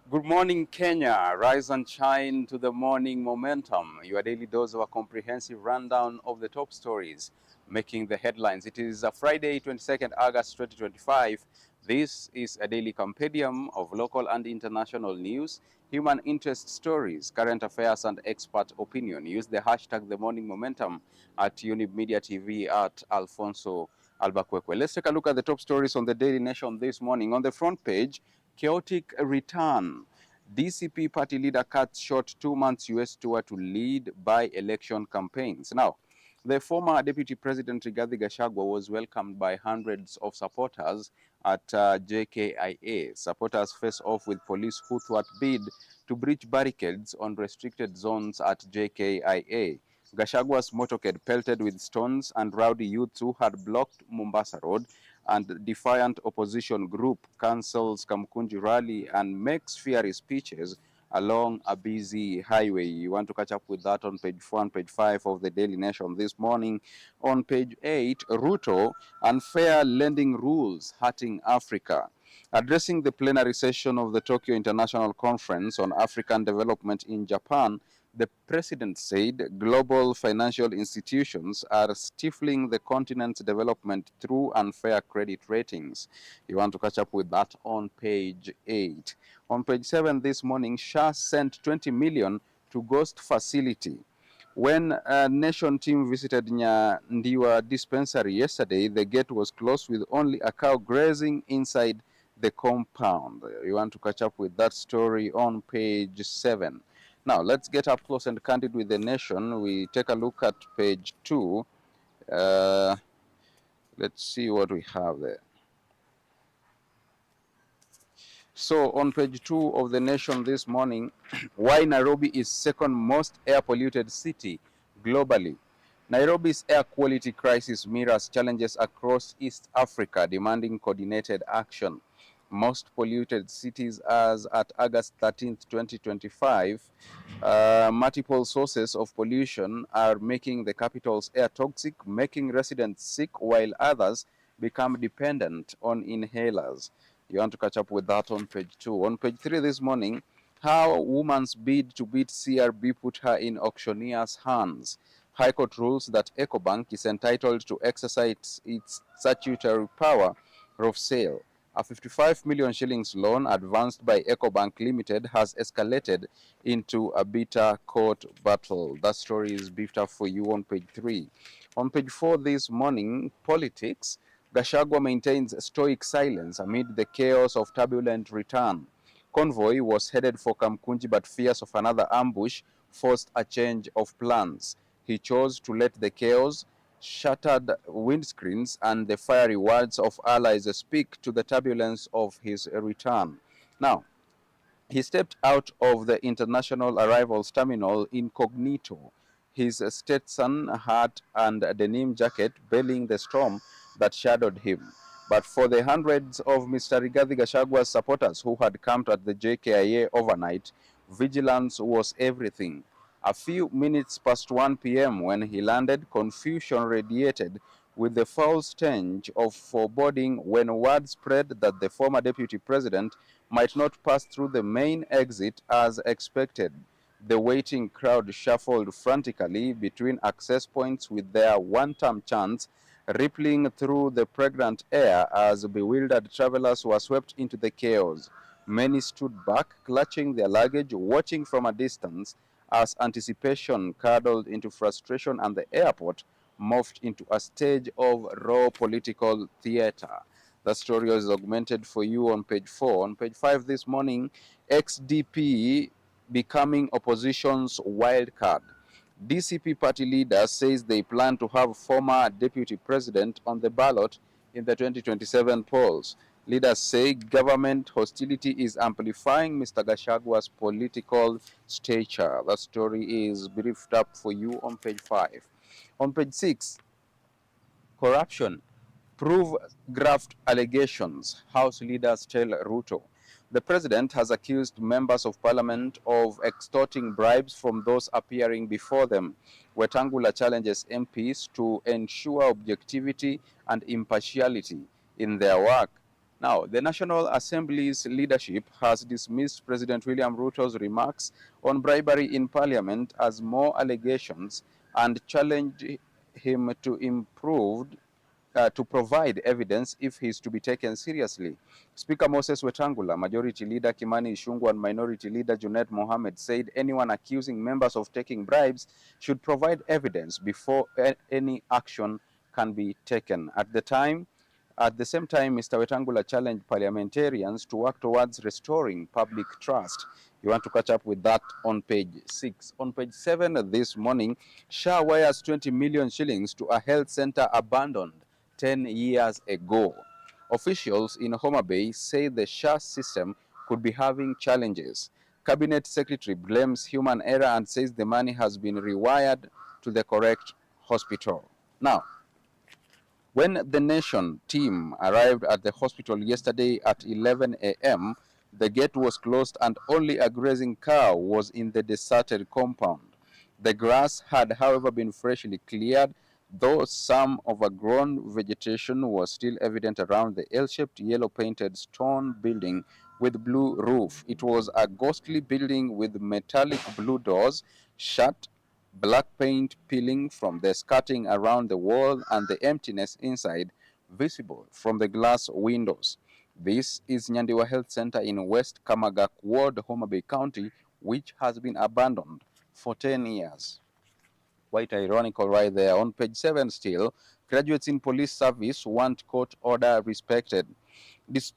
Good morning, Kenya. Rise and shine to the morning momentum. Your daily dose of a comprehensive rundown of the top stories making the headlines. It is a Friday, 22nd August 2025. This is a daily compendium of local and international news, human interest stories, current affairs, and expert opinion. Use the hashtag The Morning Momentum at Younib Media TV at Alphonce Albakwekwe. Let's take a look at the top stories on the Daily Nation this morning. On the front page, chaotic return. DCP party leader cuts short 2 months US tour to lead by-election campaigns. Now, the former Deputy President Rigathi Gachagua was welcomed by hundreds of supporters at JKIA. Supporters face off with police who thwart bid to breach barricades on restricted zones at JKIA. Gashagua's motorcade pelted with stones and rowdy youths who had blocked Mombasa Road, and defiant opposition group cancels Kamkunji rally and makes fiery speeches along a busy highway. You want to catch up with that on page 4 and page 5 of the Daily Nation this morning. On page 8, Ruto, unfair lending rules hurting Africa. Addressing the plenary session of the Tokyo International Conference on African Development in Japan, the president said global financial institutions are stifling the continent's development through unfair credit ratings. You want to catch up with that on page 8. On page 7 this morning, Shah sent 20 million to Ghost Facility. When a nation team visited Ndiwa dispensary yesterday, the gate was closed with only a cow grazing inside the compound. You want to catch up with that story on page 7. Now, let's get up close and candid with the nation. We take a look at page 2. Let's see what we have there. So, on page 2 of the nation this morning, why Nairobi is second most air polluted city globally. Nairobi's air quality crisis mirrors challenges across East Africa, demanding coordinated action. Most polluted cities as at August 13, 2025. Multiple sources of pollution are making the capital's air toxic, making residents sick, while others become dependent on inhalers. You want to catch up with that on page 2. On page 3 this morning, how a woman's bid to beat CRB put her in auctioneer's hands. High Court rules that EcoBank is entitled to exercise its statutory power of sale. A 55 million shillings loan advanced by EcoBank Limited has escalated into a bitter court battle. That story is beefed up for you on page 3. On page 4 this morning, politics. Gachagua maintains stoic silence amid the chaos of turbulent return. Convoy was headed for Kamkunji, but fears of another ambush forced a change of plans. He chose to let the chaos, shattered windscreens, and the fiery words of allies speak to the turbulence of his return. Now, he stepped out of the international arrivals terminal incognito, his Stetson hat and denim jacket bellying the storm that shadowed him. But for the hundreds of Mr. Rigathi Gachagua's supporters who had camped at the JKIA overnight, vigilance was everything. A few minutes past 1 p.m. when he landed, confusion radiated with the foul stench of foreboding when word spread that the former deputy president might not pass through the main exit as expected. The waiting crowd shuffled frantically between access points with their one-term chants rippling through the pregnant air as bewildered travelers were swept into the chaos. Many stood back, clutching their luggage, watching from a distance as anticipation curdled into frustration and the airport morphed into a stage of raw political theater. The story is augmented for you on page 4. On page 5 this morning, XDP becoming opposition's wild card. DCP party leader says they plan to have former deputy president on the ballot in the 2027 polls. Leaders say government hostility is amplifying Mr. Gachagwa's political stature. The story is briefed up for you on page 5. On page 6, corruption. Prove graft allegations, House leaders tell Ruto. The president has accused members of parliament of extorting bribes from those appearing before them. Wetangula challenges MPs to ensure objectivity and impartiality in their work. Now, the National Assembly's leadership has dismissed President William Ruto's remarks on bribery in parliament as more allegations and challenged him to provide evidence if he is to be taken seriously. Speaker Moses Wetangula, Majority Leader Kimani Ichung'wah, and Minority Leader Junet Mohammed said anyone accusing members of taking bribes should provide evidence before any action can be taken. At the same time, Mr. Wetangula challenged parliamentarians to work towards restoring public trust. You want to catch up with that on page 6. On page 7 this morning, SHA wires 20 million shillings to a health center abandoned 10 years ago. Officials in Homa Bay say the SHA system could be having challenges. Cabinet Secretary blames human error and says the money has been rewired to the correct hospital. Now, when the Nation team arrived at the hospital yesterday at 11 a.m., the gate was closed and only a grazing cow was in the deserted compound. The grass had, however, been freshly cleared, though some overgrown vegetation was still evident around the L-shaped yellow-painted stone building with blue roof. It was a ghostly building with metallic blue doors, shut, black paint peeling from the skirting around the wall and the emptiness inside visible from the glass windows. This is Nyandiwa Health Center in West Kamagak Ward, Homa Bay County, which has been abandoned for 10 years. Quite ironical right there. On page 7 still, graduates in police service want court order respected. This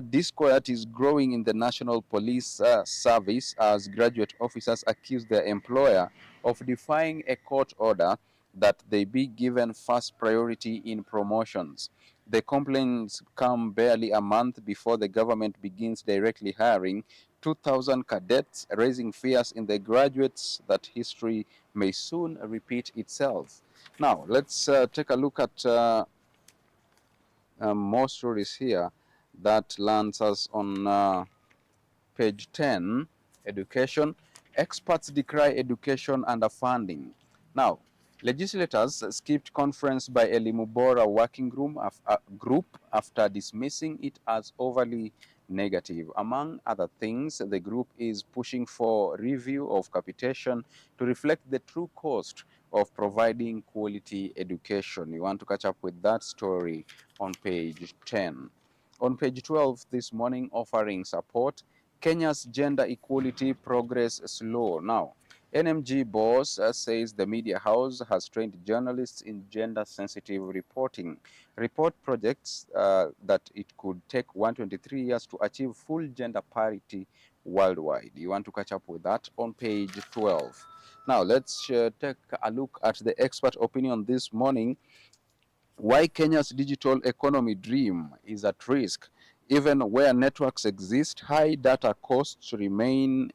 disquiet is growing in the National Police Service as graduate officers accuse their employer of defying a court order that they be given first priority in promotions. The complaints come barely a month before the government begins directly hiring 2,000 cadets, raising fears in the graduates that history may soon repeat itself. Now, let's take a look at more stories here that lands us on page 10, education. Experts decry education underfunding. Now, legislators skipped conference by Elimubora working group after dismissing it as overly negative. Among other things, the group is pushing for review of capitation to reflect the true cost of providing quality education. You want to catch up with that story on page 10. On page 12 this morning, offering support, Kenya's gender equality progress slow. Now, NMG boss says the media house has trained journalists in gender-sensitive reporting. Report projects that it could take 123 years to achieve full gender parity worldwide. You want to catch up with that on page 12. Now, let's take a look at the expert opinion this morning. Why Kenya's digital economy dream is at risk. Even where networks exist, high data costs remain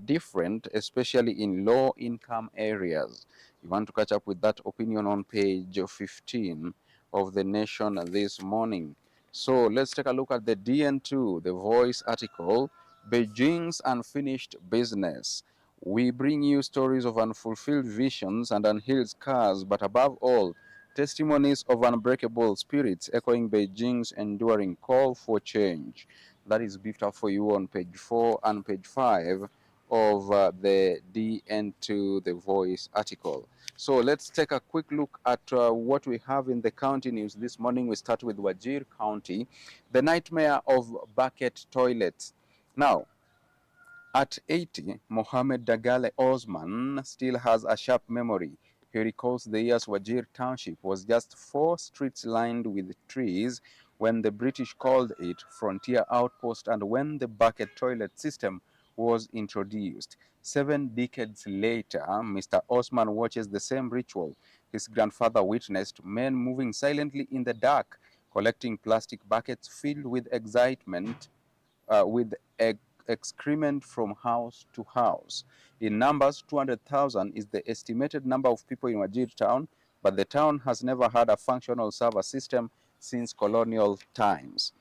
different, especially in low-income areas. You want to catch up with that opinion on page 15 of the Nation this morning. So let's take a look at the DN2, the Voice article, Beijing's Unfinished Business. We bring you stories of unfulfilled visions and unhealed scars, but above all, testimonies of unbreakable spirits echoing Beijing's enduring call for change. That is beefed up for you on page 4 and page 5 of the DN2 The Voice article. So let's take a quick look at what we have in the county news this morning. We start with Wajir County, the nightmare of bucket toilets. Now, at 80, Mohammed Dagale Osman still has a sharp memory. He recalls the years Wajir Township was just 4 streets lined with trees when the British called it Frontier Outpost and when the bucket toilet system was introduced. 7 decades later, Mr. Osman watches the same ritual his grandfather witnessed, men moving silently in the dark, collecting plastic buckets filled with excitement, with excrement from house to house. In numbers, 200,000 is the estimated number of people in Wajir town, but the town has never had a functional server system since colonial times.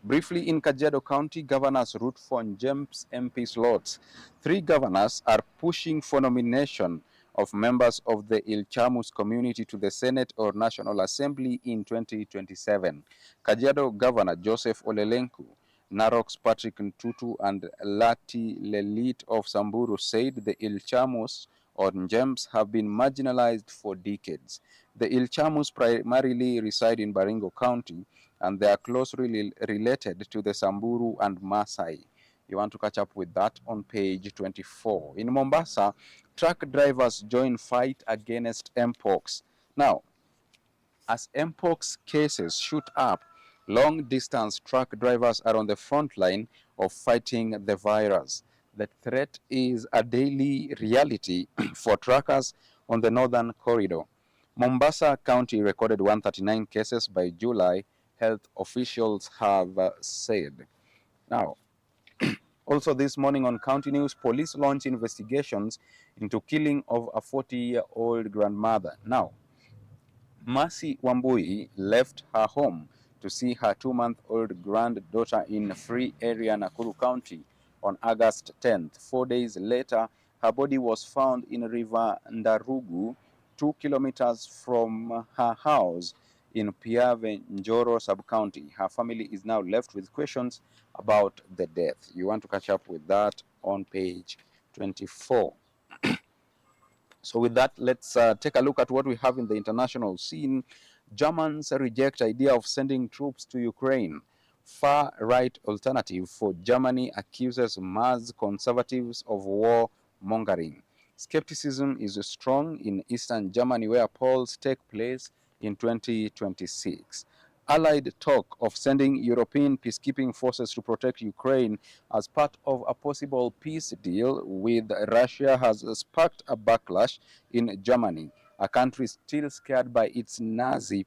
Briefly, in Kajiado County, governors root for James MP slots. 3 governors are pushing for nomination of members of the Ilchamus community to the Senate or National Assembly in 2027. Kajiado Governor Joseph Olelenku, Narok's Patrick Ntutu, and Lati Lelit of Samburu said the Ilchamus or Njems have been marginalized for decades. The Ilchamus primarily reside in Baringo County, and they are closely related to the Samburu and Maasai. You want to catch up with that on page 24. In Mombasa, truck drivers join fight against Mpox. Now, as Mpox cases shoot up, long-distance truck drivers are on the front line of fighting the virus. The threat is a daily reality for truckers on the northern corridor. Mombasa County recorded 139 cases by July, health officials have said. Now, also this morning on County News, police launch investigations into killing of a 40-year-old grandmother. Now, Mercy Wambui left her home to see her 2-month-old granddaughter in Free Area, Nakuru County on August 10th. 4 days later, her body was found in River Ndarugu, 2 kilometers from her house in Piave, Njoro sub-county. Her family is now left with questions about the death. You want to catch up with that on page 24. So with that, let's take a look at what we have in the international scene. Germans reject idea of sending troops to Ukraine. Far-right alternative for Germany accuses Mars conservatives of war mongering. Skepticism is strong in Eastern Germany, where polls take place in 2026. Allied talk of sending European peacekeeping forces to protect Ukraine as part of a possible peace deal with Russia has sparked a backlash in Germany, a country still scared by its Nazi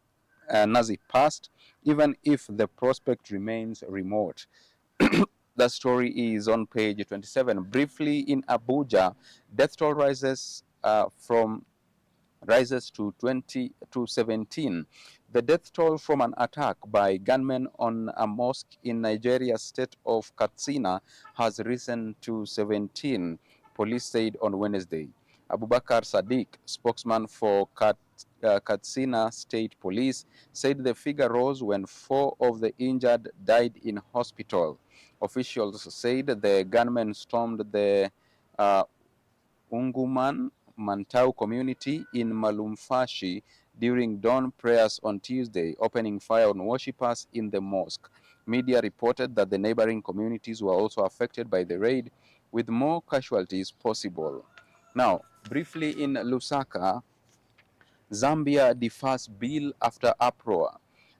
past, even if the prospect remains remote. The story is on page 27. Briefly, in Abuja, death toll rises to 17. The death toll from an attack by gunmen on a mosque in Nigeria's state of Katsina has risen to 17, police said on Wednesday. Abubakar Sadiq, spokesman for Katsina State Police, said the figure rose when 4 of the injured died in hospital. Officials said the gunmen stormed the Unguman Mantau community in Malumfashi during dawn prayers on Tuesday, opening fire on worshippers in the mosque. Media reported that the neighboring communities were also affected by the raid, with more casualties possible. Now, briefly in Lusaka, Zambia defers bill after uproar.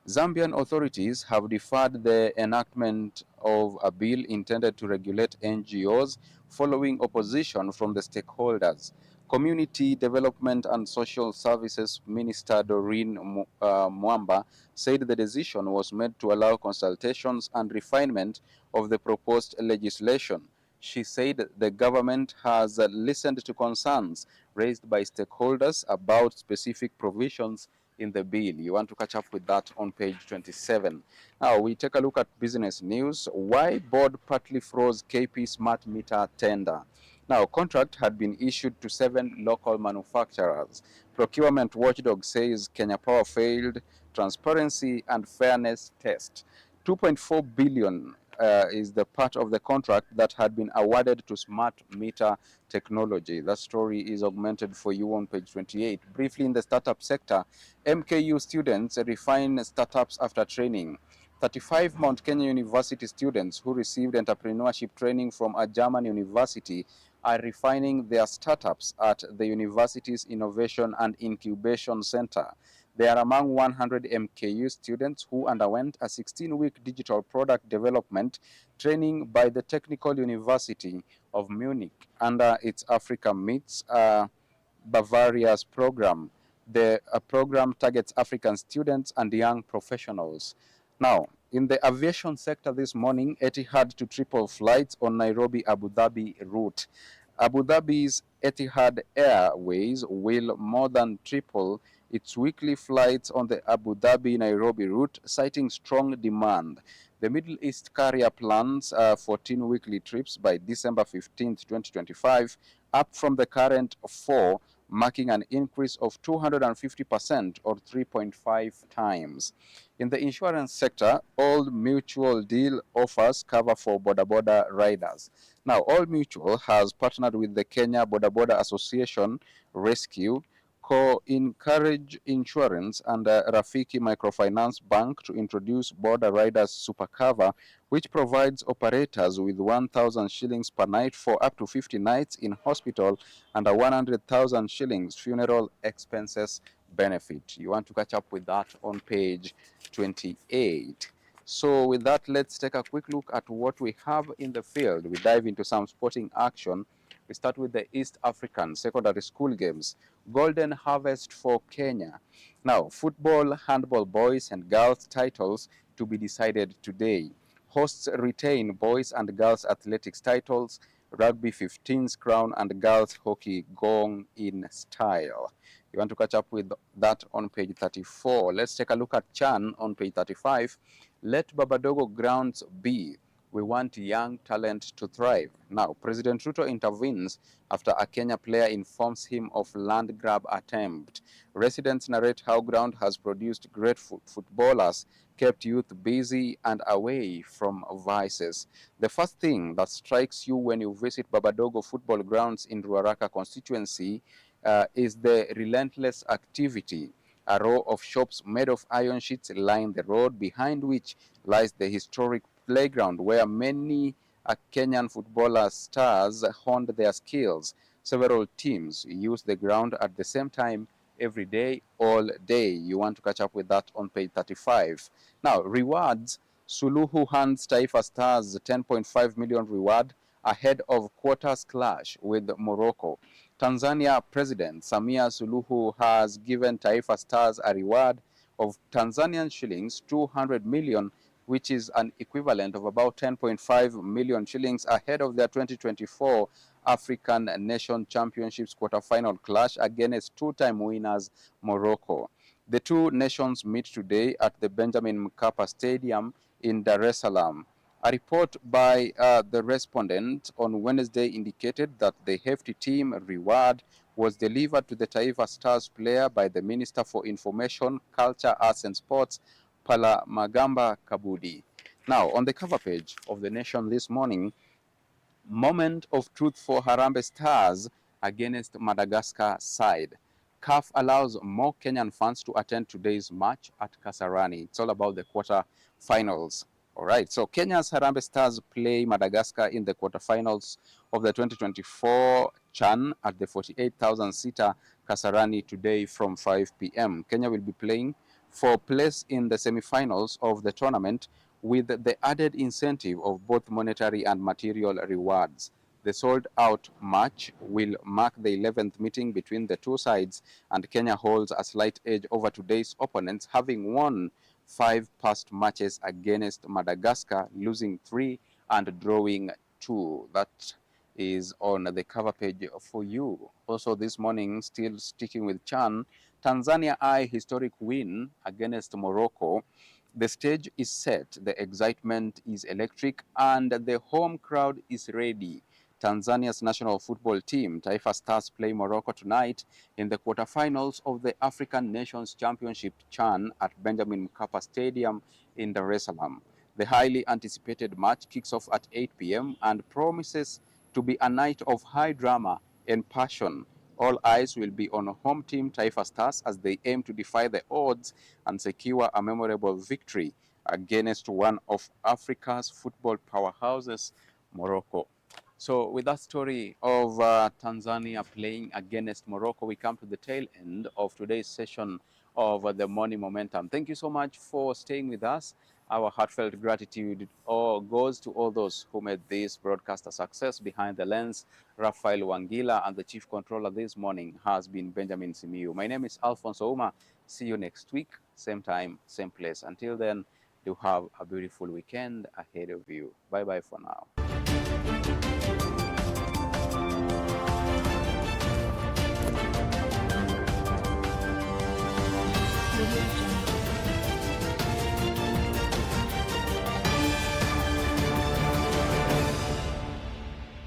Zambian authorities have deferred the enactment of a bill intended to regulate NGOs following opposition from the stakeholders. Community Development and Social Services Minister Doreen Mwamba said the decision was made to allow consultations and refinement of the proposed legislation. She said the government has listened to concerns raised by stakeholders about specific provisions in the bill. You want to catch up with that on page 27. Now we take a look at business news. Why board partly froze KP smart meter tender? Now, contract had been issued to 7 local manufacturers. Procurement watchdog says Kenya Power failed transparency and fairness test. 2.4 billion is the part of the contract that had been awarded to smart meter technology. That story is augmented for you on page 28. Briefly, in the startup sector, MKU students refine startups after training. 35 Mount Kenya University students who received entrepreneurship training from a German university are refining their startups at the university's Innovation and Incubation Center. They are among 100 MKU students who underwent a 16-week digital product development training by the Technical University of Munich under its Africa Meets Bavaria's program. The program targets African students and young professionals. Now, in the aviation sector this morning, Etihad to triple flights on Nairobi-Abu Dhabi route. Abu Dhabi's Etihad Airways will more than triple its weekly flights on the Abu Dhabi-Nairobi route, citing strong demand. The Middle East carrier plans 14 weekly trips by December 15, 2025, up from the current 4, marking an increase of 250% or 3.5 times. In the insurance sector, Old Mutual deal offers cover for Boda Boda riders. Now, Old Mutual has partnered with the Kenya Boda Boda Association Rescue, Co-Encourage Insurance, and Rafiki Microfinance Bank to introduce Border Riders Super Cover, which provides operators with 1,000 shillings per night for up to 50 nights in hospital and a 100,000 shillings funeral expenses benefit. You want to catch up with that on page 28. So with that, let's take a quick look at what we have in the field. We dive into some sporting action. We start with the East African Secondary School Games. Golden harvest for Kenya. Now, football, handball boys and girls titles to be decided today. Hosts retain boys and girls athletics titles. Rugby 15's crown and girls hockey gong in style. You want to catch up with that on page 34. Let's take a look at Chan on page 35. Let Babadogo grounds be. We want young talent to thrive. Now, President Ruto intervenes after a Kenya player informs him of land grab attempt. Residents narrate how ground has produced great footballers, kept youth busy and away from vices. The first thing that strikes you when you visit Babadogo football grounds in Ruaraka constituency is the relentless activity. A row of shops made of iron sheets line the road, behind which lies the historic playground where many Kenyan footballer stars honed their skills. Several teams use the ground at the same time every day, all day. You want to catch up with that on page 35. Now, rewards. Suluhu hands Taifa Stars 10.5 million reward ahead of quarters clash with Morocco. Tanzania President Samia Suluhu has given Taifa Stars a reward of Tanzanian shillings 200 million, which is an equivalent of about 10.5 million shillings ahead of their 2024 African Nation Championships quarterfinal clash against two-time winners Morocco. The two nations meet today at the Benjamin Mkapa Stadium in Dar es Salaam. A report by the respondent on Wednesday indicated that the hefty team reward was delivered to the Taifa Stars player by the Minister for Information, Culture, Arts and Sports, Palamagamba Kabudi. Now, on the cover page of The Nation this morning, moment of truth for Harambee Stars against Madagascar side. CAF allows more Kenyan fans to attend today's match at Kasarani. It's all about the quarter-finals. All right, so Kenya's Harambee Stars play Madagascar in the quarterfinals of the 2024 CHAN at the 48,000-seater Kasarani today from 5 p.m. Kenya will be playing for place in the semifinals of the tournament with the added incentive of both monetary and material rewards. The sold-out match will mark the 11th meeting between the two sides, and Kenya holds a slight edge over today's opponents, having won 5 past matches against Madagascar, losing 3 and drawing 2. That is on the cover page for you. Also this morning, still sticking with CHAN, Tanzania Eye historic win against Morocco. The stage is set, the excitement is electric, and the home crowd is ready. Tanzania's national football team, Taifa Stars, play Morocco tonight in the quarterfinals of the African Nations Championship CHAN at Benjamin Mkapa Stadium in Dar es Salaam. The highly anticipated match kicks off at 8 p.m. and promises to be a night of high drama and passion. All eyes will be on home team Taifa Stars as they aim to defy the odds and secure a memorable victory against one of Africa's football powerhouses, Morocco. So with that story of Tanzania playing against Morocco, we come to the tail end of today's session of the Morning Momentum. Thank you so much for staying with us. Our heartfelt gratitude goes to all those who made this broadcast a success. Behind the lens, Rafael Wangila, and the chief controller this morning has been Benjamin Simiyu. My name is Alphonse Ouma. See you next week, same time, same place. Until then, do have a beautiful weekend ahead of you. Bye bye for now.